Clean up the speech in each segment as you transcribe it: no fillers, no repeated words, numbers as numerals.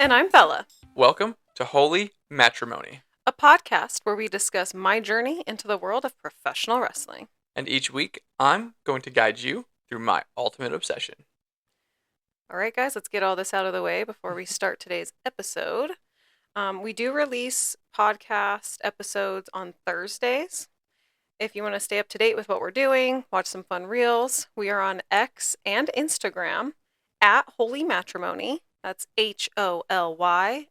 And I'm Bella, Welcome to Holy Matrimony. a podcast where we discuss my journey into the world of professional wrestling. And each week, I'm going to guide you through my ultimate obsession. All right, guys, let's get all this out of the way before we start today's episode. We do release podcast episodes on Thursdays. If you want to stay up to date with what we're doing, watch some fun reels, we are on X and Instagram at Holy Matrimony. That's HOLYMATCHRIMONY.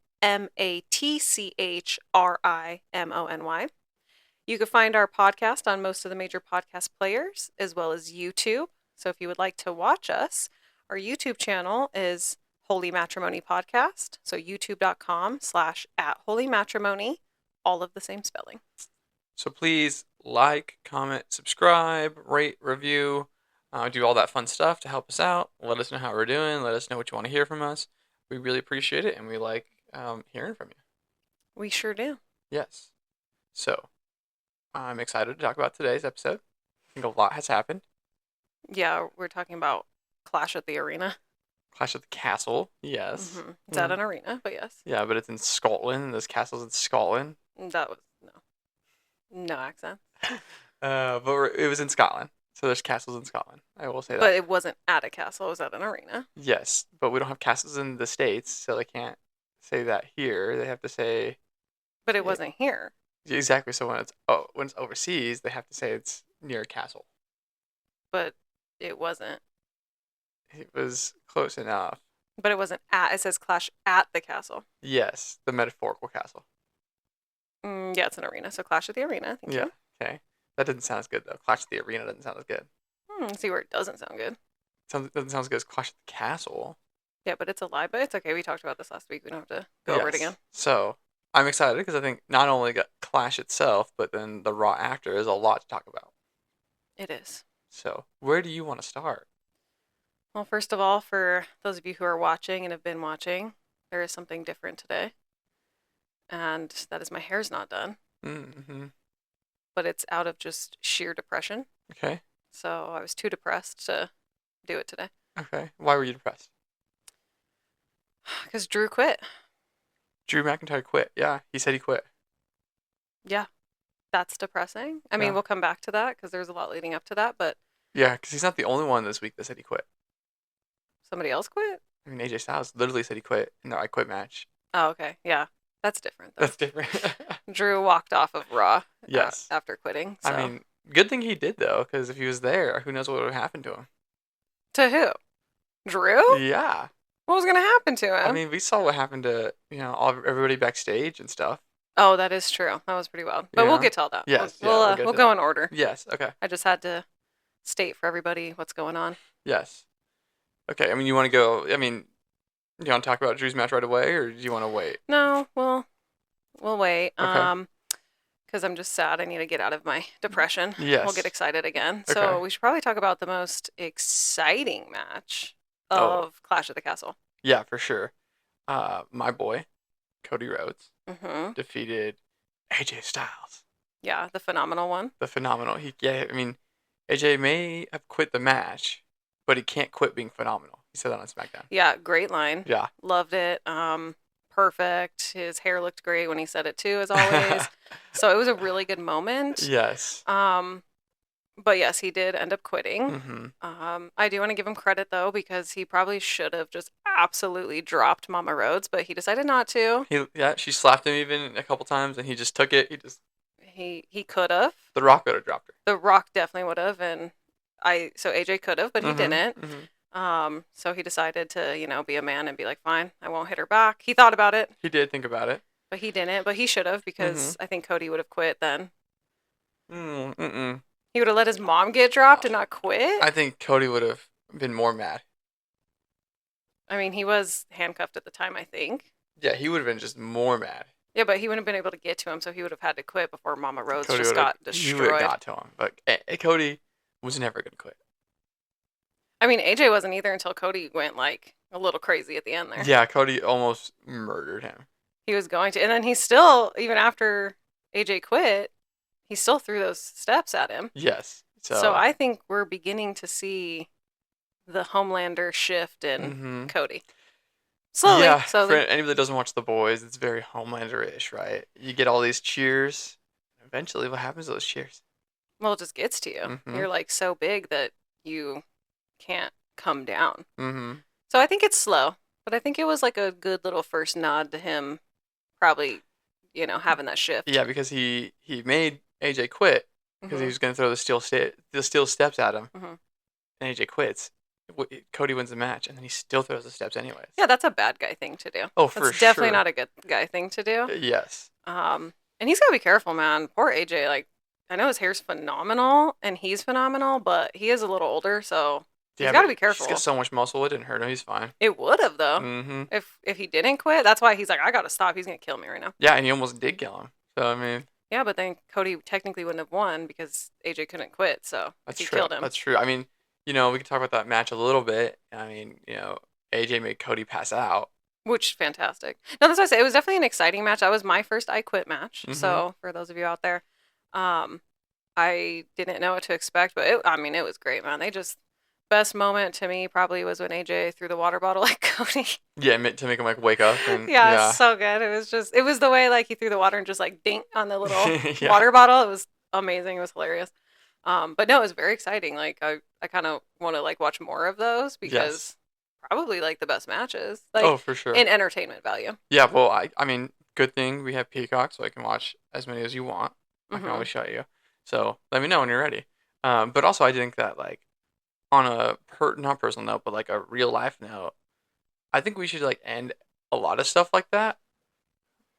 You can find our podcast on most of the major podcast players, as well as YouTube. So if you would like to watch us, our YouTube channel is Holy Matrimony Podcast. So youtube.com/@holymatrimony, all of the same spelling. So please like, comment, subscribe, rate, review, do all that fun stuff to help us out. Let us know how we're doing. Let us know what you want to hear from us. We really appreciate it, and we like hearing from you. We sure do. Yes. So I'm excited to talk about today's episode. I think a lot has happened. Yeah, we're talking about Clash at the Arena. Clash at the Castle, yes. Mm-hmm. It's at an arena, but yes. Yeah, but it's in Scotland. This castle's in Scotland. That was no accent. But it was in Scotland. So there's castles in Scotland. I will say that. But it wasn't at a castle. It was at an arena. Yes, but we don't have castles in the States, so they can't say that here. They have to say. But it wasn't here. Exactly. So when it's overseas, they have to say it's near a castle. But it wasn't. It was close enough. But it wasn't at. It says Clash at the castle. Yes, the metaphorical castle. Yeah, it's an arena. So Clash at the Arena. Thank you. Okay. That doesn't sound as good though. Clash at the Arena doesn't sound as good. Let's see where it doesn't sound good. Doesn't sound as good as Clash at the Castle. Yeah, but it's a lie. But it's okay. We talked about this last week. We don't have to go over it again. So I'm excited because I think not only got Clash itself, but then the Raw actor is a lot to talk about. It is. So where do you want to start? Well, first of all, for those of you who are watching and have been watching, there is something different today. And that is my hair's not done. Mm-hmm. But it's out of just sheer depression. Okay. So I was too depressed to do it today. Okay. Why were you depressed? Because Drew quit. Drew McIntyre quit. Yeah, he said he quit. Yeah, that's depressing. I mean, we'll come back to that because there's a lot leading up to that, but... Yeah, because he's not the only one this week that said he quit. Somebody else quit? I mean, AJ Styles literally said he quit in the I Quit match. Oh, okay. Yeah, that's different, though. That's different. Drew walked off of Raw yes. After quitting. So. I mean, good thing he did, though, because if he was there, who knows what would have happened to him. To who? Drew? Yeah. What was going to happen to him? I mean, we saw what happened to, everybody backstage and stuff. Oh, that is true. That was pretty wild. But we'll get to all that. Yes. We'll go in order. Yes, okay. I just had to state for everybody what's going on. Yes. Okay, I mean, you want to go, do you want to talk about Drew's match right away, or do you want to wait? No, we'll wait. Okay. Because I'm just sad. I need to get out of my depression. Yes. We'll get excited again. Okay. So we should probably talk about the most exciting match of Clash at the Castle. Yeah, for sure. My boy, Cody Rhodes, defeated AJ Styles. Yeah, the phenomenal one. The phenomenal. AJ may have quit the match, but he can't quit being phenomenal. He said that on SmackDown. Yeah, great line. Yeah. Loved it. Perfect. His hair looked great when he said it too, as always. So it was a really good moment. Yes. But yes, he did end up quitting. Mm-hmm. I do want to give him credit though, because he probably should have just absolutely dropped Mama Rhodes, but he decided not to. She slapped him even a couple times, and he just took it. He could have. The Rock could have dropped her. The Rock definitely would have, and so AJ could have, but he didn't. Mm-hmm. So he decided to, be a man and be like, fine, I won't hit her back. He thought about it. He did think about it. But he didn't, but he should have, because I think Cody would have quit then. He would have let his mom get dropped and not quit? I think Cody would have been more mad. I mean, he was handcuffed at the time, I think. Yeah, he would have been just more mad. Yeah, but he wouldn't have been able to get to him, so he would have had to quit before Mama Rhodes just got destroyed. He would have got to him, but Cody was never going to quit. I mean, AJ wasn't either until Cody went, a little crazy at the end there. Yeah, Cody almost murdered him. He was going to. And then he still, even after AJ quit, he still threw those steps at him. Yes. So I think we're beginning to see the Homelander shift in Cody. Slowly, Yeah, for slowly. anybody that doesn't watch The Boys, it's very Homelander-ish, right? You get all these cheers. Eventually, what happens to those cheers? Well, it just gets to you. Mm-hmm. You're like so big that you can't come down. Mm-hmm. So I think it's slow, but I think it was like a good little first nod to him probably, having that shift. Yeah, because he made AJ quit because he Hmm. was going to throw the steel steps at him, Hmm. and AJ quits. Cody wins the match, and then he still throws the steps anyways. Yeah, that's a bad guy thing to do. Oh, That's for definitely sure. not a good guy thing to do. Yes. And he's gotta be careful, man. Poor AJ. Like, I know his hair's phenomenal and he's phenomenal, but he is a little older, so he's Yeah, gotta but be he's got careful. so much muscle, it didn't hurt him. He's fine. It would have though. Mm-hmm. If he didn't quit, that's why he's like, I gotta stop. He's gonna kill me right now. Yeah, and he almost did kill him. So, I mean, Yeah, but then Cody technically wouldn't have won because AJ couldn't quit. So if that's he true. killed him, That's true. I mean, we can talk about that match a little bit. I mean, AJ made Cody pass out. which fantastic. No, that's what I say. It was definitely an exciting match. That was my first I Quit match. Mm-hmm. So for those of you out there, um, I didn't know what to expect, but it was great, man. They just best moment to me probably was when AJ threw the water bottle at Cody. Yeah, to make him like wake up and Yeah, it's yeah. so good. It was the way like he threw the water and just like dink on the little Yeah. water bottle. It was amazing. It was hilarious. But no, it was very exciting. Like I kind of want to like watch more of those because Yes. probably like the best matches, like Oh, for sure. in entertainment value. Yeah, well, I mean, good thing we have Peacock, so I can watch as many as you want. I can Hmm. always show you. So let me know when you're ready. But also, I think that like on a not personal note, but like a real life note, I think we should like end a lot of stuff like that.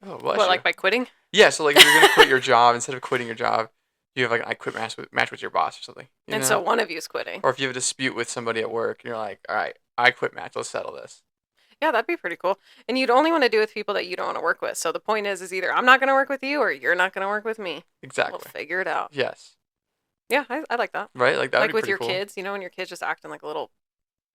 Oh, bless What, you. like by quitting? Yeah, so like if you're gonna quit your job, instead of quitting your job, you have like an I quit match with your boss or something. And so one of you is quitting. Or if you have a dispute with somebody at work, you're like, all right, I quit match. Let's settle this. Yeah, that'd be pretty cool. And you'd only want to do it with people that you don't want to work with. So the point is either I'm not going to work with you or you're not going to work with me. Exactly. We'll figure it out. Yes. Yeah, I like that. Right? Like that would Like be with pretty your cool. kids, when your kids just acting like a little,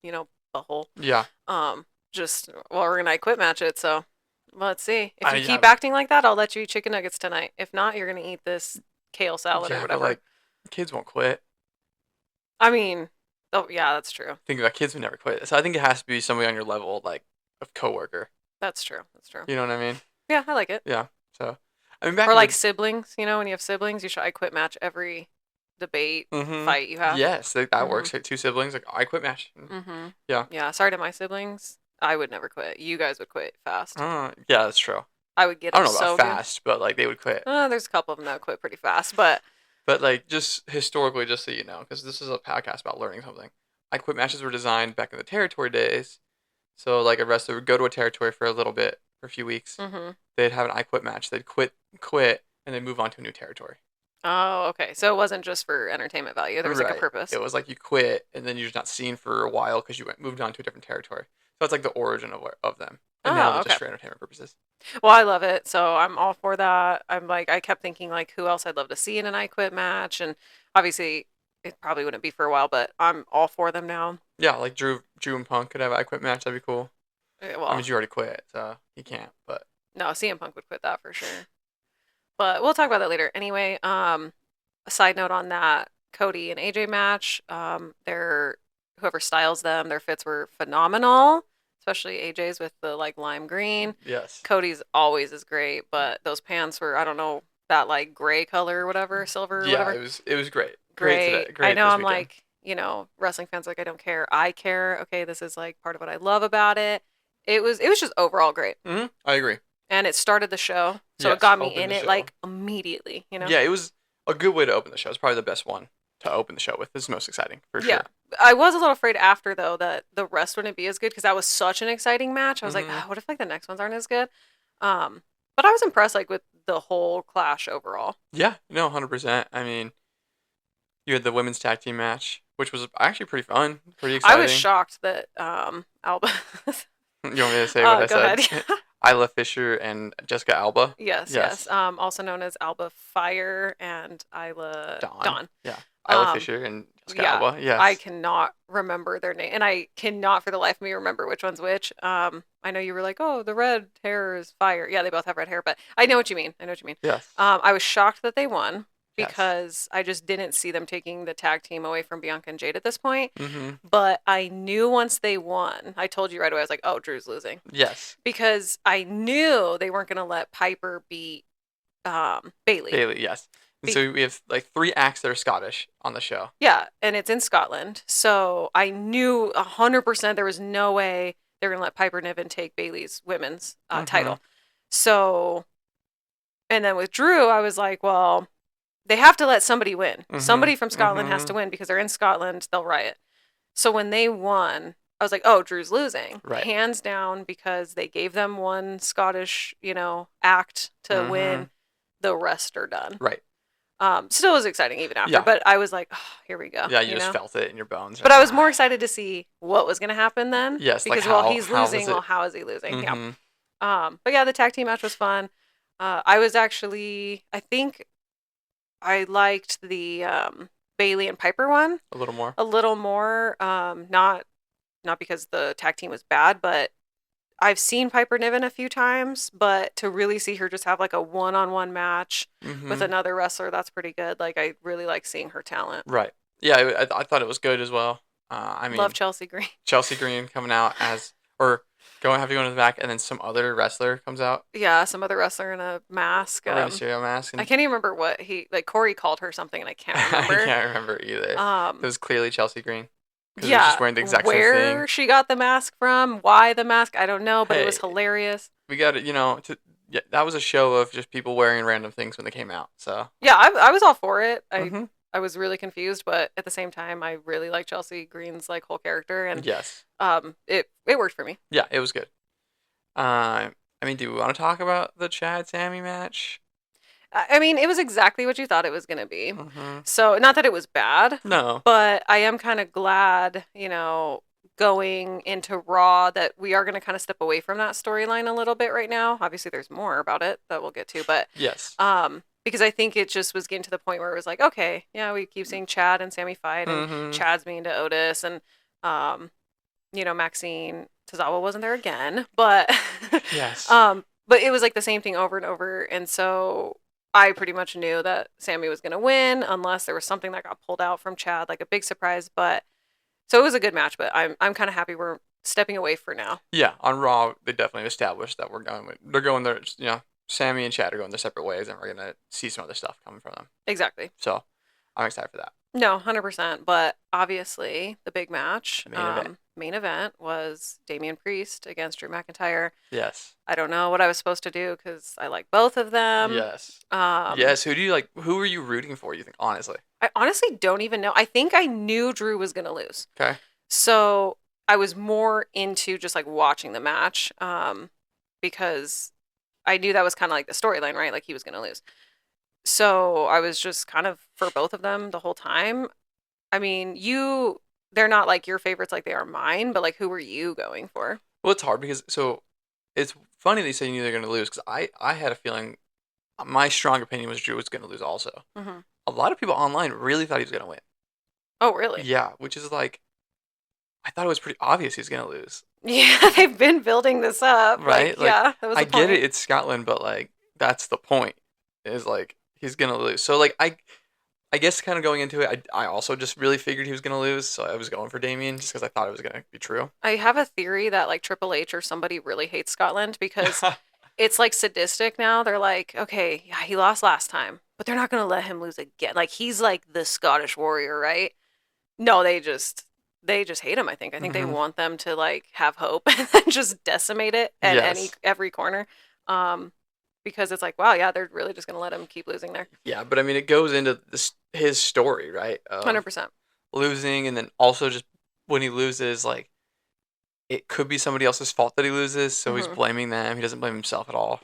butthole. Yeah. We're gonna quit match it. So let's see. If you Yeah. keep acting like that, I'll let you eat chicken nuggets tonight. If not, you're gonna eat this kale salad or Yeah, but whatever. like kids won't quit. I mean, oh yeah, that's true. Think about kids would never quit. So I think it has to be somebody on your level, like of coworker. That's true. That's true. You know what I mean? Yeah, I like it. Yeah. So I mean, back Or in like the siblings. When you have siblings, you should I quit match every debate fight you have. yes, that Mhm. works. Like, two siblings, like I quit match. Mm-hmm. Yeah. Yeah. Sorry to my siblings. I would never quit. You guys would quit fast. Yeah, that's true. I would get I them don't know about so good. fast, but like they would quit. There's a couple of them that would quit pretty fast, but But like just historically, just so you know, because this is a podcast about learning something. I quit matches were designed back in the territory days. So like a wrestler would go to a territory for a little bit, for a few weeks. mm-hmm. They'd have an I quit match. They'd quit, and then move on to a new territory. Oh, okay. So it wasn't just for entertainment value. There was like a Right. purpose. It was like you quit, and then you're just not seen for a while because you moved on to a different territory. So it's like the origin of them. And now Oh, they're okay. just for entertainment purposes. Well, I love it. So I'm all for that. I kept thinking like who else I'd love to see in an I Quit match, and obviously it probably wouldn't be for a while, but I'm all for them now. Yeah, like Drew and Punk could have an I quit match. That'd be cool. Well, I mean, you already quit, so you can't. But no, CM Punk would quit that for sure. But we'll talk about that later. Anyway, a side note on that Cody and AJ match, their whoever styles them, their fits were phenomenal, especially AJ's with the like lime green. yes, Cody's always is great, but those pants were, I don't know, that like gray color or whatever, silver or yeah, whatever. it was great. Great. Today. Great I know this I'm weekend. like, wrestling fans like I don't care. I care. Okay, this is like part of what I love about it. It was just overall great. I agree. And it started the show. So Yes, it got me opened in the it show. like immediately, Yeah, it was a good way to open the show. It's probably the best one to open the show with. This is most exciting for Yeah. sure. I was a little afraid after though that the rest wouldn't be as good because that was such an exciting match. I was like, Mhm. what if like the next ones aren't as good? But I was impressed like with the whole clash overall. Yeah, no, 100%. I mean, you had the women's tag team match, which was actually pretty fun, pretty exciting. I was shocked that Alba. You want me to say what I Go said? ahead. Isla Fisher and Jessica Alba. Yes. Also known as Alba Fire and Isla Dawn. Yeah, Isla Um, Fisher and Jessica yeah, Alba. Yes. I cannot remember their name, and I cannot for the life of me remember which one's which. I know you were like, oh, the red hair is fire. Yeah, they both have red hair, but I know what you mean. Yes. I was shocked that they won. because I just didn't see them taking the tag team away from Bianca and Jade at this point. Mm-hmm. But I knew once they won, I told you right away, I was like, oh, Drew's losing. Yes. Because I knew they weren't going to let Piper beat Bailey. Bailey, yes. And so we have like 3 acts that are Scottish on the show. Yeah, and it's in Scotland. So I knew 100% there was no way they were going to let Piper Niven take Bailey's women's title. So, and then with Drew, I was like, well, they have to let somebody win. Mm-hmm. Somebody from Scotland has to win because they're in Scotland. They'll riot. So when they won, I was like, oh, Drew's losing. Right. Hands down, because they gave them one Scottish, act to win. The rest are done. Right. Still was exciting even after, but I was like, oh, here we go. Yeah, you just felt it in your bones. But I was more excited to see what was going to happen then. Yes, because like he's losing. Well, how is he losing? Mm-hmm. Yeah. But yeah, the tag team match was fun. I was actually, I think, I liked the Bailey and Piper one a little more. Not because the tag team was bad, but I've seen Piper Niven a few times, but to really see her just have like a one-on-one match with another wrestler, that's pretty good. Like, I really like seeing her talent. Right. Yeah, I thought it was good as well. I mean, love Chelsea Green. Chelsea Green coming out having to go into the back, and then some other wrestler comes out. Yeah, some other wrestler in a mask. A Mysterio mask. I can't even remember what Corey called her something, and I can't remember. I can't remember either. It was clearly Chelsea Green. Yeah, just wearing the exact same thing. Where she got the mask from, why the mask, I don't know, but it was hilarious. We got it, that was a show of just people wearing random things when they came out. So yeah, I was all for it. I was really confused, but at the same time, I really like Chelsea Green's like whole character, and yes, it worked for me. Yeah, it was good. I mean, do we want to talk about the Chad Sammy match? I mean, it was exactly what you thought it was going to be. So, not that it was bad. No. But I am kind of glad, going into Raw that we are going to kind of step away from that storyline a little bit right now. Obviously, there's more about it that we'll get to, but yes. Because I think it just was getting to the point where it was like, okay, yeah, we keep seeing Chad and Sammy fight, and Chad's mean to Otis, and Maxine Tozawa wasn't there again, but yes. But it was like the same thing over and over, and so I pretty much knew that Sammy was going to win unless there was something that got pulled out from Chad, like a big surprise. But so it was a good match, but I'm kind of happy we're stepping away for now. Yeah, on Raw they definitely established that they're going there. Sammy and Chad are going their separate ways, and we're gonna see some other stuff coming from them. Exactly. So I'm excited for that. No, 100%. But obviously, the big match, the main event was Damian Priest against Drew McIntyre. Yes. I don't know what I was supposed to do because I like both of them. Yes. Yes. Who do you like? Who were you rooting for? You think, honestly? I honestly don't even know. I think I knew Drew was gonna lose. Okay. So I was more into just like watching the match, because I knew that was kind of like the storyline, right? Like he was gonna lose. So I was just kind of for both of them the whole time. I mean, they're not like your favorites like they are mine, but like who were you going for? Well, it's hard because it's funny they say you knew they're going to lose because I had a feeling my strong opinion was Drew was going to lose also. A lot of people online really thought he was going to win. Oh, really? Yeah, which is like, I thought it was pretty obvious he's going to lose. Yeah, they've been building this up. Right? Yeah, that was the point. I get it, it's Scotland, but like, that's the point, is like, he's going to lose. So like, I guess kind of going into it, I also just really figured he was going to lose, so I was going for Damian just because I thought it was going to be true. I have a theory that like Triple H or somebody really hates Scotland because it's like sadistic now. They're like, okay, yeah, he lost last time, but they're not going to let him lose again. Like he's like the Scottish warrior, right? No, they just hate him, I think. I think they want them to like have hope and then just decimate it at every corner. Because it's like, wow, yeah, they're really just going to let him keep losing there. Yeah, but I mean, it goes into his story, right? 100%. Losing, and then also just when he loses, like, it could be somebody else's fault that he loses, so he's blaming them. He doesn't blame himself at all.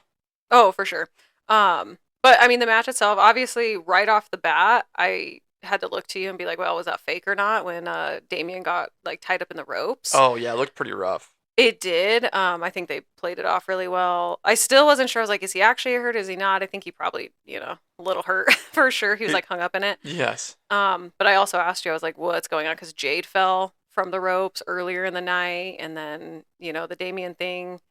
Oh, for sure. But, I mean, the match itself, obviously, right off the bat, I had to look to you and be like, well, was that fake or not when Damian got, like, tied up in the ropes? Oh, yeah, it looked pretty rough. It did. I think they played it off really well. I still wasn't sure. I was like, is he actually hurt? Is he not? I think he probably, a little hurt for sure. He was like hung up in it. Yes. But I also asked you, I was like, what's going on? Because Jade fell from the ropes earlier in the night. And then, the Damian thing.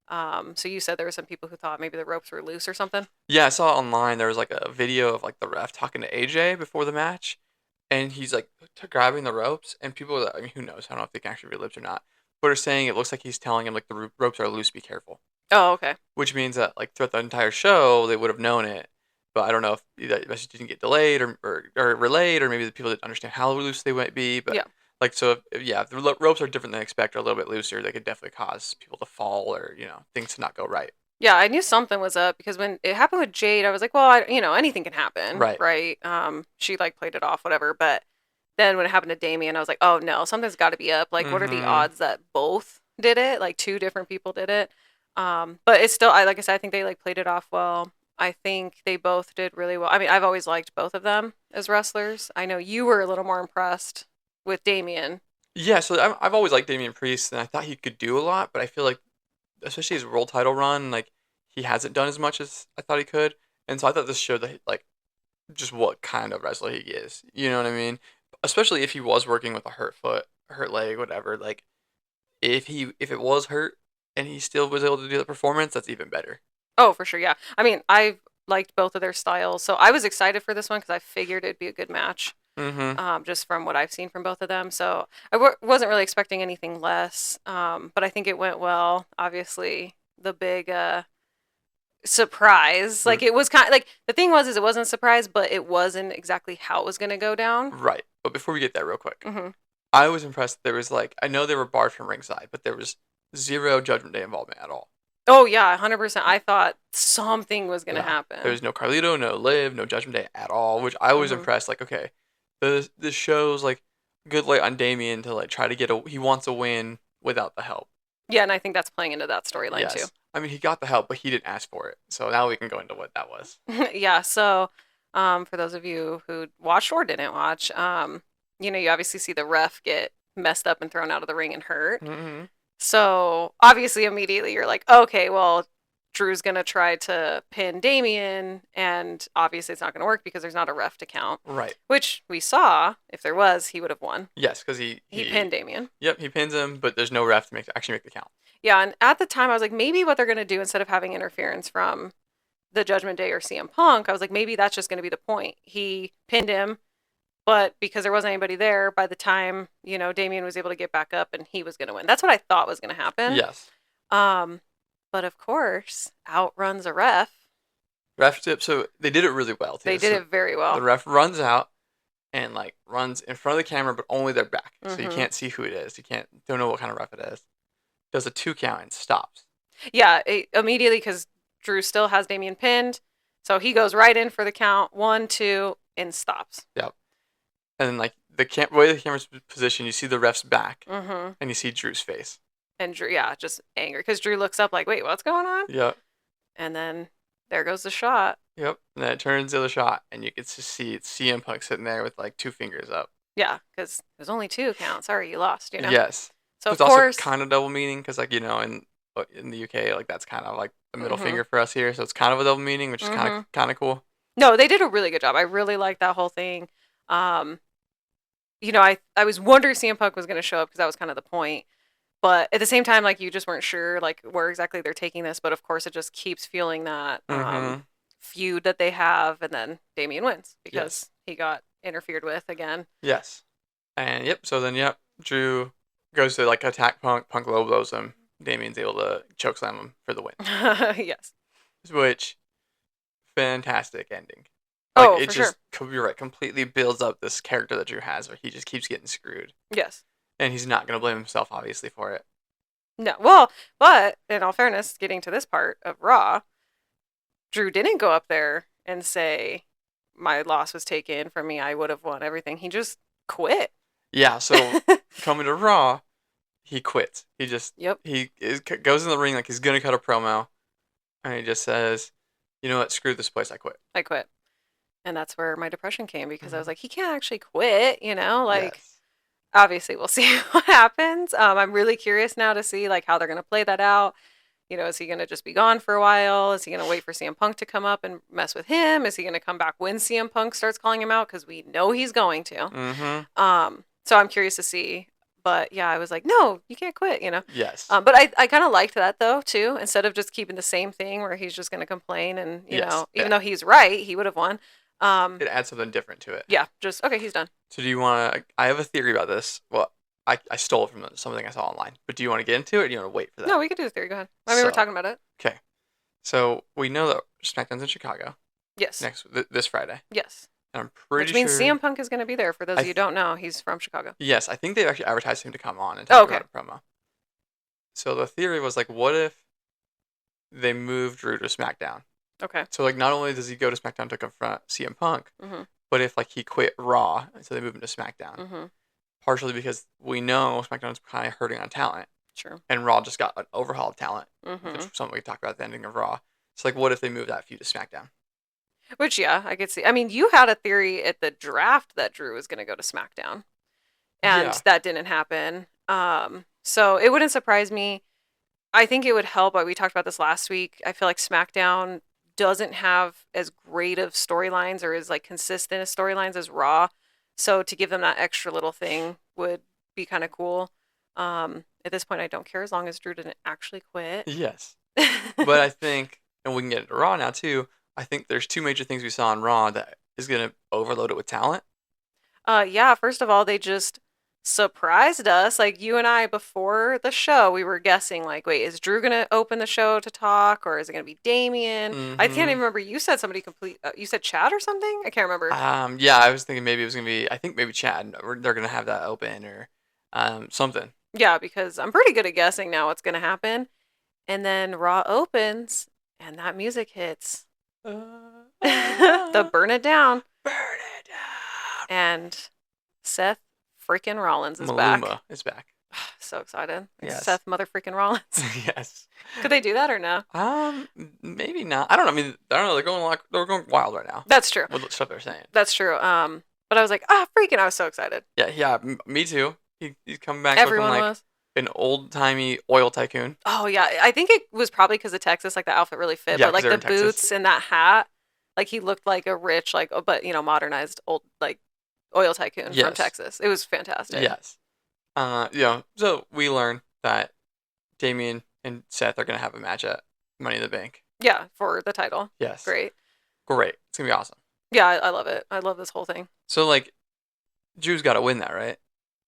So you said there were some people who thought maybe the ropes were loose or something. Yeah, I saw online there was like a video of like the ref talking to AJ before the match, and he's like grabbing the ropes, and people, I mean, who knows? I don't know if they can actually read lips or not, but are saying it looks like he's telling him like the ropes are loose, be careful. Oh, okay. Which means that like throughout the entire show they would have known it, but I don't know if that message didn't get delayed or relayed, or maybe the people didn't understand how loose they might be. But Yeah. like so, if the ropes are different than expected, or a little bit looser, they could definitely cause people to fall or things to not go right. Yeah, I knew something was up because when it happened with Jade, I was like, well, anything can happen, Right. right? She like played it off, whatever. But then when it happened to Damien, I was like, oh no, something's got to be up. Like, what are the odds that both did it? Like, two different people did it. But it's still, like I said, I think they like played it off well. I think they both did really well. I mean, I've always liked both of them as wrestlers. I know you were a little more impressed with Damien. Yeah, so I've always liked Damian Priest, and I thought he could do a lot, but I feel like, especially his world title run, like he hasn't done as much as I thought he could, and so I thought this showed that like just what kind of wrestler he is. You know what I mean? Especially if he was working with a hurt foot, hurt leg, whatever. Like if it was hurt and he still was able to do the performance, that's even better. Oh, for sure, yeah. I mean, I liked both of their styles, so I was excited for this one because I figured it'd be a good match. Just from what I've seen from both of them. So I wasn't really expecting anything less, but I think it went well. Obviously, the big surprise, like it was kind of like the thing was, is it wasn't a surprise, but it wasn't exactly how it was going to go down. Right. But before we get there, real quick, I was impressed. There was like, I know they were barred from ringside, but there was zero Judgment Day involvement at all. Oh yeah, 100%. I thought something was going to happen. There was no Carlito, no Liv, no Judgment Day at all, which I was impressed. Like, okay, this shows like good light on Damien to like try to get he wants a win without the help. Yeah, and I think that's playing into that storyline too. I mean, he got the help, but he didn't ask for it. So now we can go into what that was. Yeah, so for those of you who watched or didn't watch, you obviously see the ref get messed up and thrown out of the ring and hurt. So obviously immediately you're like, okay, well, Drew's going to try to pin Damien, and obviously it's not going to work because there's not a ref to count. Right. Which we saw, if there was, he would have won. Yes, because he pinned Damien. Yep, he pins him, but there's no ref to actually make the count. Yeah, and at the time I was like, maybe what they're going to do instead of having interference from the Judgment Day or CM Punk, I was like, maybe that's just going to be the point. He pinned him, but because there wasn't anybody there, by the time, Damien was able to get back up and he was going to win. That's what I thought was going to happen. Yes. But of course, out runs a ref. So they did it really well, too. They did it very well. The ref runs out and like runs in front of the camera, but only their back. So you can't see who it is. Don't know what kind of ref it is. Does a 2 count and stops. Yeah, immediately, because Drew still has Damien pinned. So he goes right in for the count. 1, 2, and stops. Yep. And then like the way the camera's positioned, you see the ref's back, and you see Drew's face. And Drew, yeah, just angry because Drew looks up like, wait, what's going on? Yep. And then there goes the shot. Yep. And then it turns to the shot, and you get to see CM Punk sitting there with like 2 fingers up. Yeah, because there's only 2 counts. Sorry, you lost. Yes. So it's of course, also kind of double meaning because like in the UK, like that's kind of like the middle finger for us here, so it's kind of a double meaning, which is kind of cool. No, they did a really good job. I really liked that whole thing. I was wondering CM Punk was going to show up because that was kind of the point. But at the same time, like, you just weren't sure, like, where exactly they're taking this. But, of course, it just keeps fueling that feud that they have. And then Damien wins because he got interfered with again. Yes. And, so then, Drew goes to, like, attack Punk. Punk low blows him. Damien's able to chokeslam him for the win. Yes. Which, fantastic ending. Like, for sure. You're right, completely builds up this character that Drew has where he just keeps getting screwed. Yes. And he's not going to blame himself, obviously, for it. No. Well, but in all fairness, getting to this part of Raw, Drew didn't go up there and say, my loss was taken from me, I would have won everything. He just quit. Yeah, so coming to Raw, he quits. He just, goes in the ring like he's going to cut a promo. And he just says, you know what, screw this place, I quit. I quit. And that's where my depression came because I was like, he can't actually quit, Yes. Obviously, we'll see what happens. I'm really curious now to see like how they're going to play that out. Is he going to just be gone for a while? Is he going to wait for CM Punk to come up and mess with him? Is he going to come back when CM Punk starts calling him out? Because we know he's going to. So I'm curious to see. But yeah, I was like, no, you can't quit, you know. Yes. But I kind of liked that though too. Instead of just keeping the same thing where he's just going to complain and Yes. even though he's right, he would have won. It adds something different to it. Yeah, just okay, he's done. So do you want to? I have a theory about this. Well, I stole it from something I saw online. But do you want to get into it, or do you want to wait for that? No, we could do the theory. Go ahead. I mean, we're talking about it. Okay. So we know that SmackDown's in Chicago Yes. this Friday. Yes. And I'm pretty Which means sure. CM Punk is going to be there. For those of you who don't know, he's from Chicago. Yes, I think they've actually advertised him to come on and talk about a promo. So the theory was like, what if they move Drew to SmackDown? Okay. So like, not only does he go to SmackDown to confront CM Punk, but if like he quit Raw, and so they move him to SmackDown, partially because we know SmackDown's kind of hurting on talent. Sure. And Raw just got an overhaul of talent, which is something we talked about at the ending of Raw. So like, what if they move that feud to SmackDown? Which, yeah, I could see. I mean, you had a theory at the draft that Drew was going to go to SmackDown, and that didn't happen. So it wouldn't surprise me. I think it would help. We talked about this last week. I feel like SmackDown doesn't have as great of storylines or as like consistent as storylines as Raw. So to give them that extra little thing would be kind of cool. At this point, I don't care as long as Drew didn't actually quit. Yes. But I think, and we can get into Raw now too, I think there's two major things we saw on Raw that is going to overload it with talent. Yeah, first of all, they just surprised us. Like, you and I, before the show, we were guessing, like, wait, is Drew going to open the show to talk, or is it going to be Damian? I can't even remember. You said somebody you said Chad or something? I can't remember. Yeah, I was thinking maybe it was going to be, I think maybe Chad, or they're going to have that open, or something. Yeah, because I'm pretty good at guessing now what's going to happen. And then Raw opens, and that music hits. The Burn It Down. Burn It Down. And Seth freaking Rollins is Maluma back. is back. So excited. Yes. Seth mother freaking Rollins. Yes. Could they do that or no? Maybe not. I don't know. I mean, I don't know. They're going wild right now. That's true. With the stuff they're saying. That's true. But I was like, freaking! I was so excited. Yeah. Me too. He's coming back. Everyone looking like was. An old timey oil tycoon. Oh yeah, I think it was probably because of Texas. Like the outfit really fit, but like the boots and that hat, like he looked like a rich, like but modernized old like oil tycoon from Texas. It was fantastic. Yes. So we learned that Damian and Seth are gonna have a match at Money in the Bank. Yeah, for the title. Yes. Great. It's gonna be awesome. Yeah, I love it. I love this whole thing. So like, Drew's got to win that, right?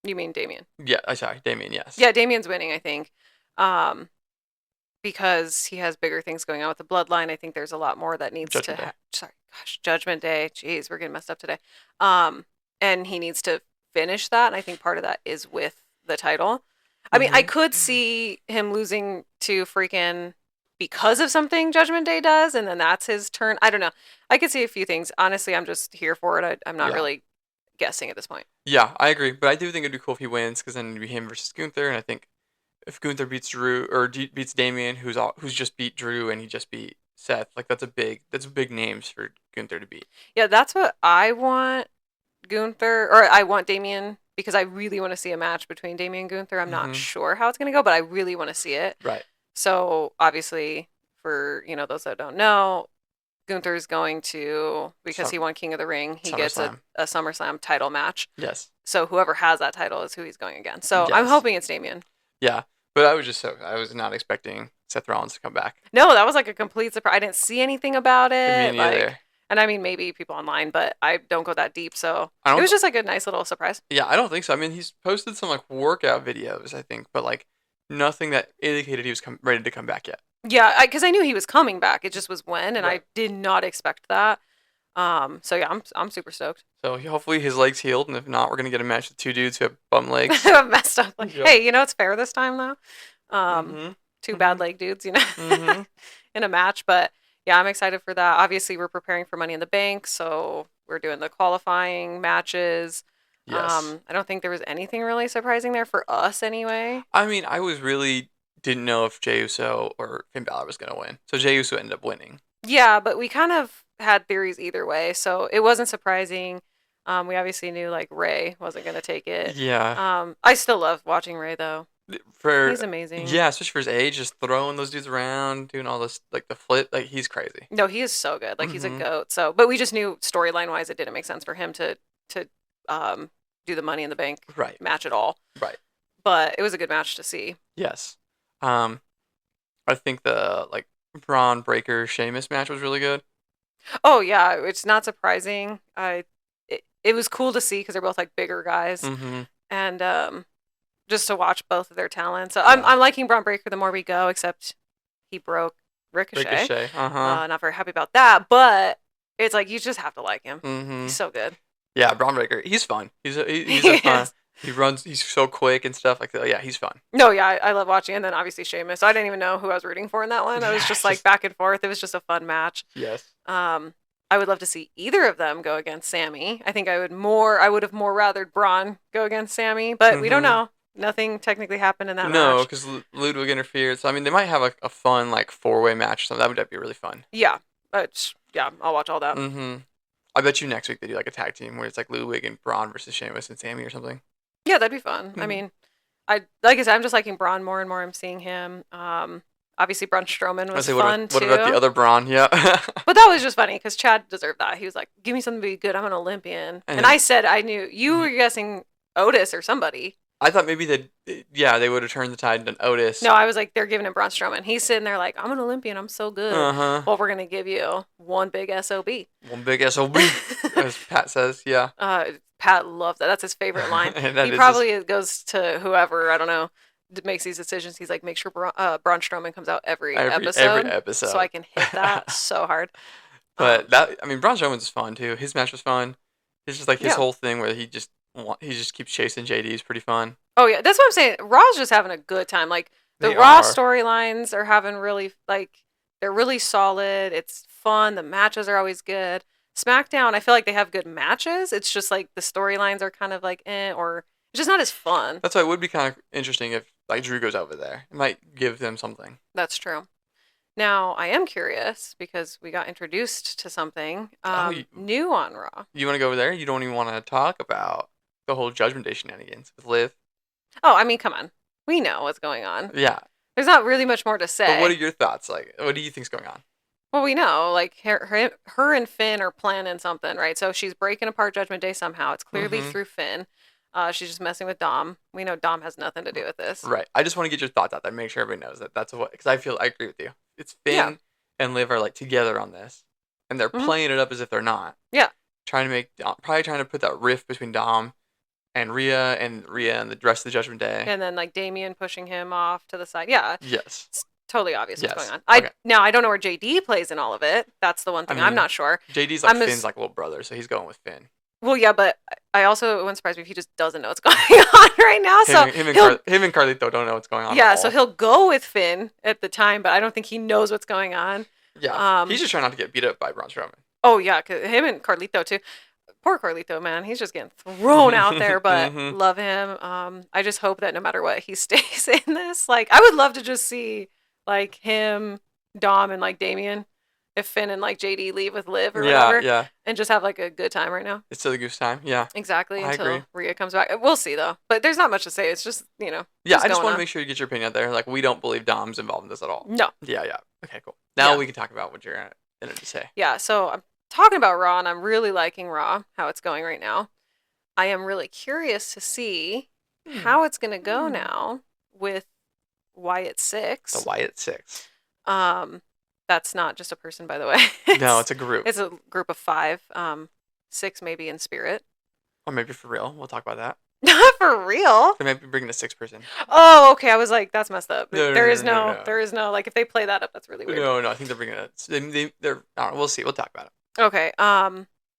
You mean Damian? Yeah, sorry, Damian. Yes. Yeah, Damian's winning, I think, because he has bigger things going on with the bloodline. I think there's a lot more that needs Judgment Day. Jeez, we're getting messed up today. And he needs to finish that, and I think part of that is with the title. I mean, I could see him losing to freaking because of something Judgment Day does, and then that's his turn. I don't know. I could see a few things. Honestly, I'm just here for it. I'm not really guessing at this point. Yeah, I agree, but I do think it'd be cool if he wins, because then it'd be him versus Gunther, and I think if Gunther beats Drew or beats Damian, who's just beat Drew and he just beat Seth, like that's big names for Gunther to beat. Yeah, that's what I want Gunther, or I want Damian, because I really want to see a match between Damian and Gunther. I'm not sure how it's going to go, but I really want to see it. Right. So obviously, for those that don't know, Gunther's going to, because he won King of the Ring, he gets a SummerSlam title match. Yes. So whoever has that title is who he's going against. So I'm hoping it's Damian. Yeah, but I was not expecting Seth Rollins to come back. No, that was like a complete surprise. I didn't see anything about it. Me neither. And I mean, maybe people online, but I don't go that deep. So it was just like a nice little surprise. Yeah, I don't think so. I mean, he's posted some like workout videos, I think, but like nothing that indicated he was ready to come back yet. Yeah, because I knew he was coming back. It just was when, and I did not expect that. So yeah, I'm super stoked. So hopefully his leg's healed, and if not, we're gonna get a match with two dudes who have bum legs. Messed up. Like, hey, it's fair this time though. Two bad leg dudes, in a match. But yeah, I'm excited for that. Obviously, we're preparing for Money in the Bank, so we're doing the qualifying matches. Yes. I don't think there was anything really surprising there for us anyway. I mean, I didn't know if Jey Uso or Finn Balor was going to win. So Jey Uso ended up winning. Yeah, but we kind of had theories either way, so it wasn't surprising. We obviously knew like Ray wasn't going to take it. Yeah. I still love watching Ray though. He's amazing. Yeah, especially for his age, just throwing those dudes around, doing all this, like the flip, like he's crazy. No, he is so good. Like he's a goat. So, but we just knew storyline wise, it didn't make sense for him to do the Money in the Bank match at all. Right. but it was a good match to see. Yes. Um, I think the like Braun Breaker Sheamus match was really good. Oh yeah, it's not surprising. It was cool to see because they're both like bigger guys, Mm-hmm. and just to watch both of their talents. So Yeah. I'm liking Braun Breaker the more we go, except he broke Ricochet. Ricochet. Uh-huh. Not very happy about that, but it's like you just have to like him. Mm-hmm. He's so good. Yeah, Braun Breaker. He's fun. He's a fun. Yes. He runs. He's so quick and stuff like that. Yeah, he's fun. No, yeah, I love watching. And then obviously Sheamus. So I didn't even know who I was rooting for in that one. I was Yeah, just like back and forth. It was just a fun match. yes. I would love to see either of them go against Sammy. I think I would have more rathered Braun go against Sammy, but we don't Mhm. know. Nothing technically happened in that No, match. because Ludwig interfered. So I mean, they might have a fun like 4-way match. So that would be really fun. Yeah, but yeah, I'll watch all that. Mm-hmm. I bet you next week they do like a tag team where it's like Ludwig and Braun versus Sheamus and Sammy or something. Yeah, that'd be fun. I Mhm. mean, I like I said, I'm just liking Braun more and more. I'm seeing him. Obviously Braun Strowman I was say, fun what about the too. other Braun? Yeah. But that was just funny because Chad deserved that. He was like, "Give me something to be good. I'm an Olympian." And And I said I knew you were guessing Otis or somebody. I thought maybe they would have turned the tide and done Otis. No, I was like, they're giving it Braun Strowman. He's sitting there like, I'm an Olympian. I'm so good. Uh-huh. Well, we're gonna give you one big SOB. One big SOB, as Pat says. Yeah. Pat loved that. That's his favorite line. And that He is probably goes to whoever, I don't know, makes these decisions. He's like, make sure Braun Strowman comes out every episode, episode. so I can hit that so hard. But that, I mean, Braun Strowman's fun too. His match was fun. It's just like his Yeah. whole thing where he just keeps chasing JD is pretty fun. Oh yeah, that's what I'm saying. Raw's just having a good time. Like the They Raw are. storylines are having really like they're really solid. It's fun. The matches are always good. SmackDown, I feel like they have good matches. It's just like the storylines are kind of like or it's just not as fun. That's why it would be kind of interesting if like Drew goes over there. It might give them something. That's true. Now I am curious because we got introduced to something new on Raw. You want to go over there? You don't even want to talk about the whole Judgment Day shenanigans with Liv. Oh, I mean, come on. We know what's going on. Yeah. There's not really much more to say. But what are your thoughts? Like, what do you think's going on? Well, we know, like, her and Finn are planning something, right? So she's breaking apart Judgment Day somehow. It's clearly Mhm. through Finn. She's just messing with Dom. We know Dom has nothing to do with this. Right. I just want to get your thoughts out there. Make sure everybody knows that that's what. Because I agree with you. It's Finn Yeah. and Liv are like together on this, and they're Mhm. playing it up as if they're not. Yeah. Probably trying to put that rift between Dom and Rhea and the rest of the Judgment Day. And then, like, Damien pushing him off to the side. Yeah. Yes. It's totally obvious what's Yes. going on. Okay. Now, I don't know where JD plays in all of it. That's the one thing I'm mean, not sure. JD's like I'm Finn's like little brother, so he's going with Finn. Well, yeah, but I also it wouldn't surprise me if he just doesn't know what's going on right now. So Him and Carlito don't know what's going on. yeah, at so all. he'll go with Finn at the time, but I don't think he knows what's going on. Yeah. He's just trying not to get beat up by Braun Strowman. Oh yeah, 'cause him and Carlito too. Poor Carlito, man. He's just getting thrown out there, but Mhm. love him. I just hope that no matter what, he stays in this. Like, I would love to just see like him, Dom, and like Damien, if Finn and like JD leave with Liv or Yeah, whatever, yeah. and just have like a good time right now. It's still the goose time. Yeah. Exactly I until agree. Rhea comes back. We'll see though. But there's not much to say. It's just Yeah, what's I just going want on. to make sure you get your opinion out there. Like, we don't believe Dom's involved in this at all. No. Yeah, yeah. Okay, cool. Now Yeah. we can talk about what you're going to say. Yeah, so I'm talking about Raw, and I'm really liking Raw, how it's going right now. I am really curious to see how it's going to go now with Wyatt Six. The Wyatt Six. That's not just a person, by the way. No, it's a group. It's a group of 5. 6 maybe in spirit. Or maybe for real. We'll talk about that. Not for real. They might be bringing a 6th person. Oh, okay. I was like, that's messed up. No, There no, is no, no, no, no. there is no, like, if they play that up, that's really weird. No, I think they're bringing it. They're. I don't know. We'll see. We'll talk about it. Okay.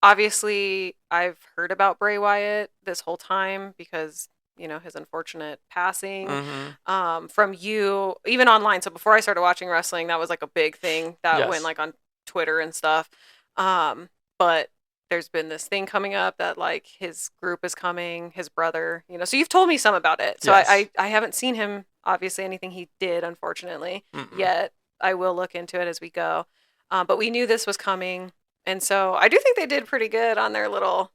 Obviously, I've heard about Bray Wyatt this whole time because his unfortunate passing. Mm-hmm. From you, even online. So before I started watching wrestling, that was like a big thing that Yes. went like on Twitter and stuff. But there's been this thing coming up that like his group is coming, his brother. So you've told me some about it. So Yes. I haven't seen him. Obviously, anything he did, unfortunately, Mm-mm. yet. I will look into it as we go. But we knew this was coming. And so I do think they did pretty good on their little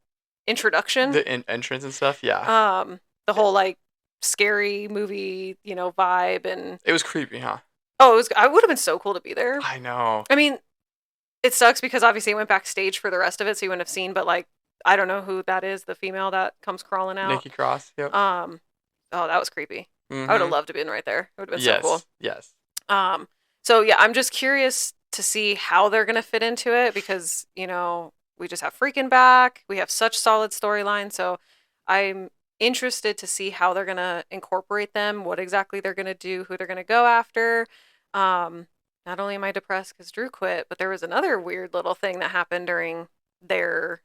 introduction. The entrance and stuff. Yeah. The whole like scary movie, vibe, and It was creepy, huh? I would have been so cool to be there. I know. I mean, it sucks because obviously it went backstage for the rest of it, so you wouldn't have seen, but like I don't know who that is, the female that comes crawling out. Nikki Cross. Yep. Oh, that was creepy. I would have Mm-hmm. loved to have been right there. It would have been so cool. Yes. Yes. Um, so yeah, I'm just curious to see how they're gonna fit into it because, we just have Freaking back. We have such solid storyline, so I'm interested to see how they're gonna incorporate them, what exactly they're gonna do, who they're gonna go after. Um, Not only am I depressed because Drew quit, but there was another weird little thing that happened during their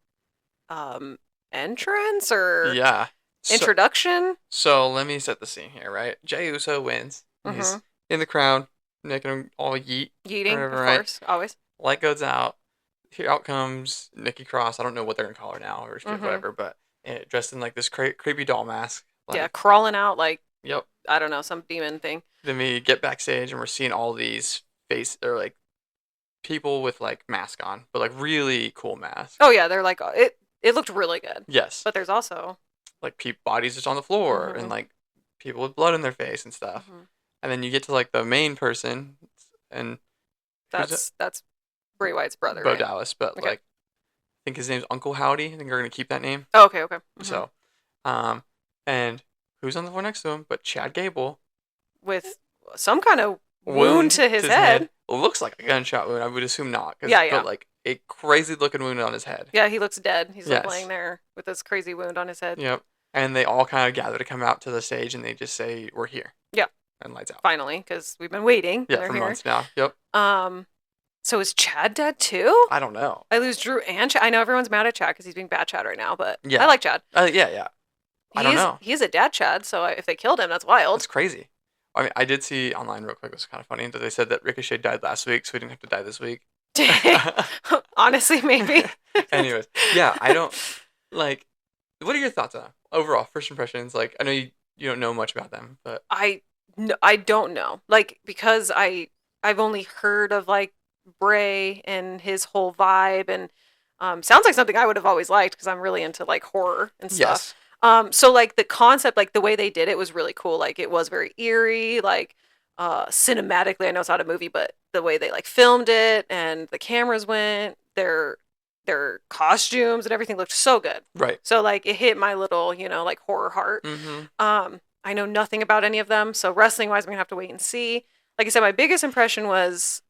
um entrance or Yeah. So introduction. so let me set the scene here, right? Jey Uso wins. Mm-hmm. He's in the crowd, making them all yeet or Yeeting, whatever, of right? course, always. Light goes out. Here out comes Nikki Cross. I don't know what they're gonna call her now or Mm-hmm. whatever, but dressed in like this creepy doll mask. Yeah, Like, crawling out like yep. I don't know, some demon thing. Then we get backstage and we're seeing all these or like people with like mask on, but like really cool masks. Oh yeah, they're like it looked really good. Yes. But there's also Like bodies just on the floor and Mhm. like people with blood in their face and stuff. Mhm. And then you get to like the main person and That's Bray Wyatt's brother, Bo right? Dallas, but Okay. like I think his name's Uncle Howdy. I think they're gonna keep that name. Oh, okay, okay. Mhm. So, and who's on the floor next to him? But Chad Gable With some kind of wound to his head. Looks like a gunshot wound. I would assume not. Yeah, yeah. But like a crazy looking wound on his head. Yeah, he looks dead. He's like Yes. laying there with this crazy wound on his head. Yep. And they all kind of gather to come out to the stage and they just say, "We're here." Yeah. And lights out. Finally, because we've been waiting. Yeah, they're for here. months now. Yep. So is Chad dead too? I don't know. I lose Drew and Chad. I know everyone's mad at Chad because he's being bad Chad right now, but Yeah. I like Chad. Yeah. I don't know. He's a dad Chad, so if they killed him, that's wild. It's crazy. I mean, I did see online real quick. It was kind of funny that they said that Ricochet died last week, so he didn't have to die this week. Honestly, maybe. Anyways, yeah, I don't like. What are your thoughts on overall first impressions? Like, I know you don't know much about them, but I don't know. Like because I've only heard of like Bray and his whole vibe and sounds like something I would have always liked because I'm really into like horror and stuff. yes, So like the concept, like the way they did it was really cool. Like it was very eerie, like cinematically. I know it's not a movie, but the way they like filmed it and the cameras went, their costumes and everything looked so good. right. So like it hit my little, like horror heart. Mm-hmm. I know nothing about any of them, so wrestling wise, I'm gonna have to wait and see. Like I said, my biggest impression was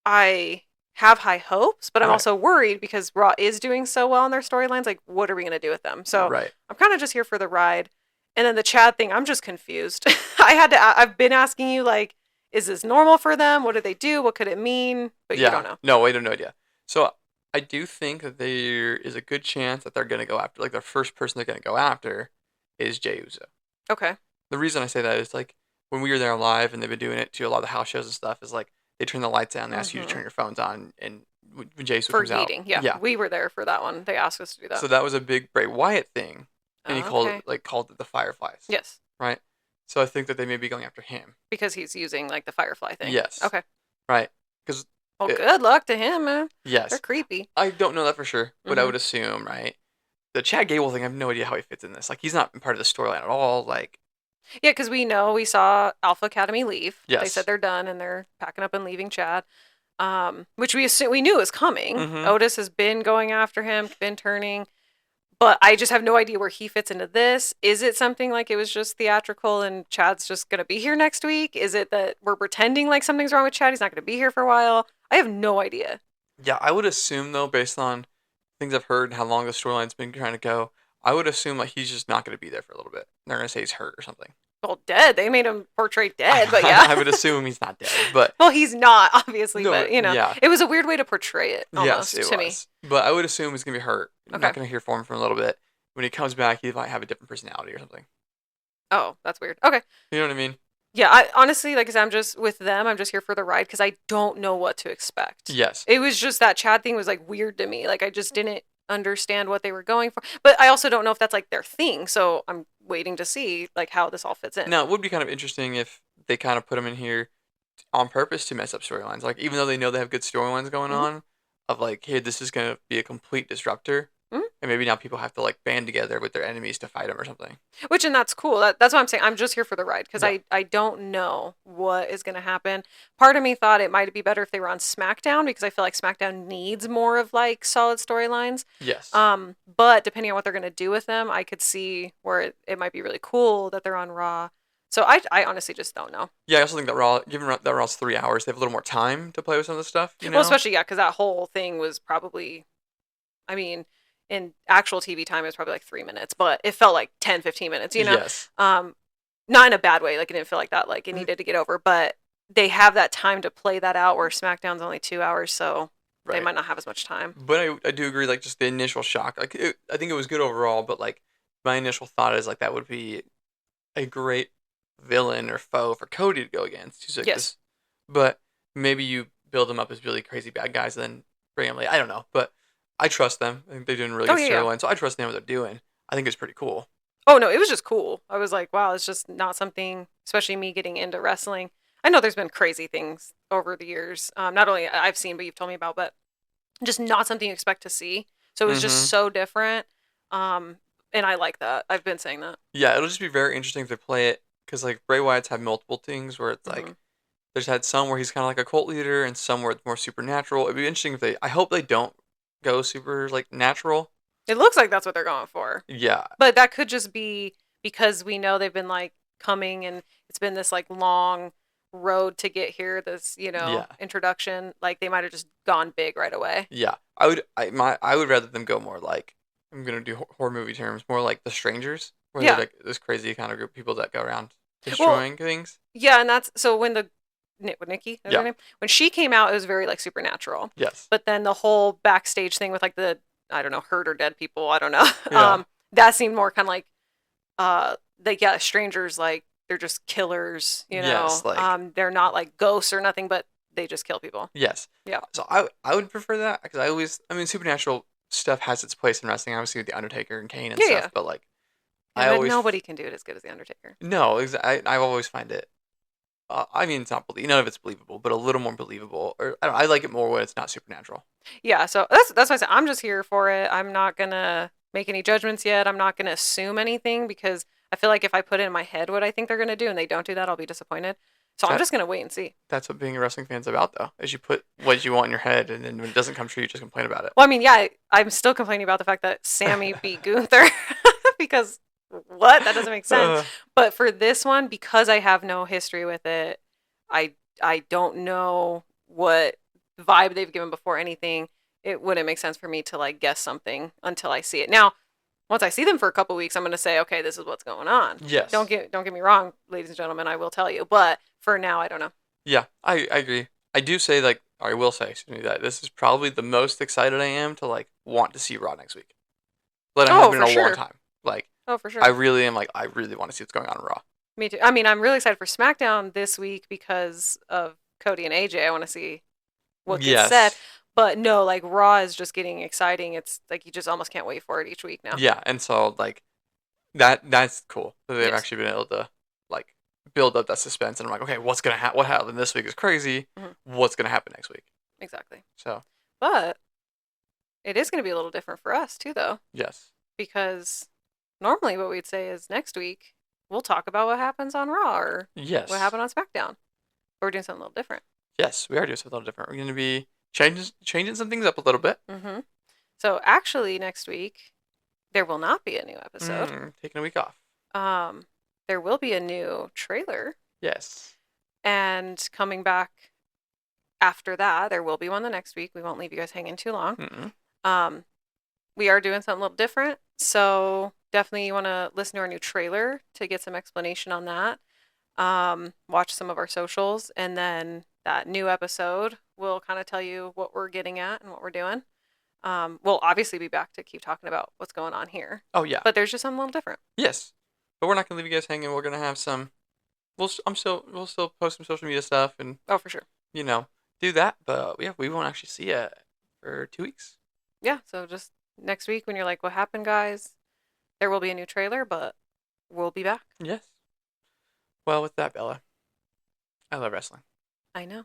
I have high hopes, but I'm Right. also worried because Raw is doing so well in their storylines. Like, what are we gonna do with them? So Right. I'm kind of just here for the ride. And then the Chad thing, I'm just confused. I've been asking you like, is this normal for them? What do they do? What could it mean? But you don't know. No, I have no idea. So I do think that there is a good chance that they're gonna go after like the first person they're gonna go after is Jey Uso. Okay. The reason I say that is like when we were there live and they've been doing it to a lot of the house shows and stuff is like they turn the lights down, they ask you to turn your phones on, and when Jey Uso For comes out, eating, yeah. We were there for that one. They asked us to do that. So that was a big Bray Wyatt thing, and he called it the Fireflies. Yes. Right. So I think that they may be going after him because he's using like the Firefly thing. Yes. Okay. Right. Because well, good luck to him, man. Yes. They're creepy. I don't know that for sure, but I would assume, right? The Chad Gable thing, I have no idea how he fits in this. Like, he's not part of the storyline at all. Like, yeah, because we saw Alpha Academy leave. Yes. They said they're done and they're packing up and leaving Chad. Which we knew was coming. Mhm. Otis has been going after him, been turning, but I just have no idea where he fits into this. Is it something like it was just theatrical and Chad's just gonna be here next week? Is it that we're pretending like something's wrong with Chad? He's not gonna be here for a while. I have no idea. yeah, I would assume though, based on things I've heard and how long the storyline's been trying to go, I would assume like he's just not going to be there for a little bit. They're going to say he's hurt or something. Well, dead. They made him portray dead, but yeah. I would assume he's not dead, but well, he's not obviously, No, but yeah. it was a weird way to portray it. Almost, yes, it to was. But I would assume he's going to be hurt. I'm Okay. not going to hear from him for a little bit. When he comes back, he might have a different personality or something. Oh, that's weird. Okay. You know what I mean? Yeah, I honestly, like I said, I'm just with them. I'm just here for the ride because I don't know what to expect. Yes. It was just that Chad thing was like weird to me. Like I just didn't understand what they were going for. But I also don't know if that's like their thing. So I'm waiting to see like how this all fits in. Now, it would be kind of interesting if they kind of put him in here on purpose to mess up storylines. Like, even though they know they have good storylines going on, of like, hey, this is going to be a complete disruptor. and maybe now people have to like band together with their enemies to fight them or something. Which, and that's cool. That's what I'm saying. I'm just here for the ride because Yeah. I don't know what is going to happen. Part of me thought it might be better if they were on SmackDown because I feel like SmackDown needs more of like solid storylines. Yes. But depending on what they're going to do with them, I could see where it might be really cool that they're on Raw. So I honestly just don't know. Yeah, I also think that Raw, given that Raw's 3 hours, they have a little more time to play with some of the stuff. You know. Well, especially yeah, because that whole thing was probably, I mean, in actual TV time, it was probably like 3 minutes, but it felt like 10, 15 minutes, you know? Yes. Not in a bad way. Like, it didn't feel like that. Like, it needed to get over, but they have that time to play that out where SmackDown's only 2 hours, so they Right. might not have as much time. But I do agree, like, just the initial shock. Like, I think it was good overall, but, like, my initial thought is, like, that would be a great villain or foe for Cody to go against. He's like Yes. this, but maybe you build them up as really crazy bad guys and then bring them late. I don't know, but I trust them. I think they're doing a really Oh, good yeah, yeah. storyline, so I trust them what they're doing. I think it's pretty cool. Oh, no, it was just cool. I was like, wow, it's just not something, especially me getting into wrestling. I know there's been crazy things over the years. Not only I've seen, but you've told me about, but just not something you expect to see. So it was Mhm. just so different. And I like that. I've been saying that. Yeah, it'll just be very interesting to play it because like Bray Wyatt's had multiple things where it's like Mhm. there's had some where he's kind of like a cult leader and some where it's more supernatural. It'd be interesting if they. I hope they don't go super like natural. It looks like that's what they're going for. Yeah, But that could just be because we know they've been like coming and it's been this like long road to get here, this, Yeah. introduction. Like they might have just gone big right away. yeah. I would rather them go more like I'm gonna do horror movie terms, more like The Strangers, where Yeah. they're like this crazy kind of group of people that go around destroying things. Yeah, and that's so when Nikki, is Yeah. her name? When she came out, it was very like supernatural. Yes. But then the whole backstage thing with like the I don't know, hurt or dead people, I don't know. Yeah. That seemed more kind of like strangers, like they're just killers, Yes, like- they're not like ghosts or nothing, but they just kill people. Yes. Yeah. So I would prefer that because I mean supernatural stuff has its place in wrestling, obviously with the Undertaker and Kane and Yeah, stuff, yeah. but like Yeah, but nobody can do it as good as the Undertaker. No, I always find it. I mean, it's not none of it's believable, but a little more believable. Or I like it more when it's not supernatural. Yeah, so that's why I said I'm just here for it. I'm not gonna make any judgments yet. I'm not gonna assume anything because I feel like if I put it in my head what I think they're gonna do and they don't do that, I'll be disappointed. So I'm just gonna wait and see. That's what being a wrestling fan's about, though. Is you put what you want in your head, and then when it doesn't come true, you just complain about it. Well, I mean, yeah, I'm still complaining about the fact that Sammy beat Gunther because what? That doesn't make sense. But for this one, because I have no history with it, I don't know what vibe they've given before anything. It wouldn't make sense for me to like guess something until I see it. Now, once I see them for a couple weeks, I'm going to say, okay, this is what's going on. Yes. Don't get me wrong, ladies and gentlemen. I will tell you, but for now, I don't know. Yeah, I agree. I do say like, or I will say, excuse me, that this is probably the most excited I am to like want to see Raw next week. But I haven't been in a long time. Like, oh, for sure. I really am like, I really want to see what's going on in Raw. Me too. I mean, I'm really excited for SmackDown this week because of Cody and AJ. I want to see what gets said. But no, like Raw is just getting exciting. It's like you just almost can't wait for it each week now. Yeah, and so like that's cool that they've actually been able to like build up that suspense. And I'm like, okay, what's gonna happen? What happened this week is crazy. Mm-hmm. What's gonna happen next week? Exactly. So, but it is gonna be a little different for us too, though. Yes. Because normally what we'd say is next week we'll talk about what happens on Raw or yes, what happened on SmackDown. But we're doing something a little different. Yes, we are doing something a little different. We're going to be changing some things up a little bit. Mm-hmm. So actually, next week there will not be a new episode. Taking a week off. There will be a new trailer. Yes. And coming back after that, there will be one the next week. We won't leave you guys hanging too long. Mm-mm. We are doing something a little different, so definitely you want to listen to our new trailer to get some explanation on that. Watch some of our socials, and then that new episode will kind of tell you what we're getting at and what we're doing. We'll obviously be back to keep talking about what's going on here. Oh yeah, but there's just something a little different. Yes, but we're not gonna leave you guys hanging. We're gonna have some. We'll still post some social media stuff and for sure. Do that. But yeah, we won't actually see you for 2 weeks. Yeah, so just next week when you're like, what happened, guys? There will be a new trailer, but we'll be back. Yes. Well, with that, Bella, I love wrestling. I know.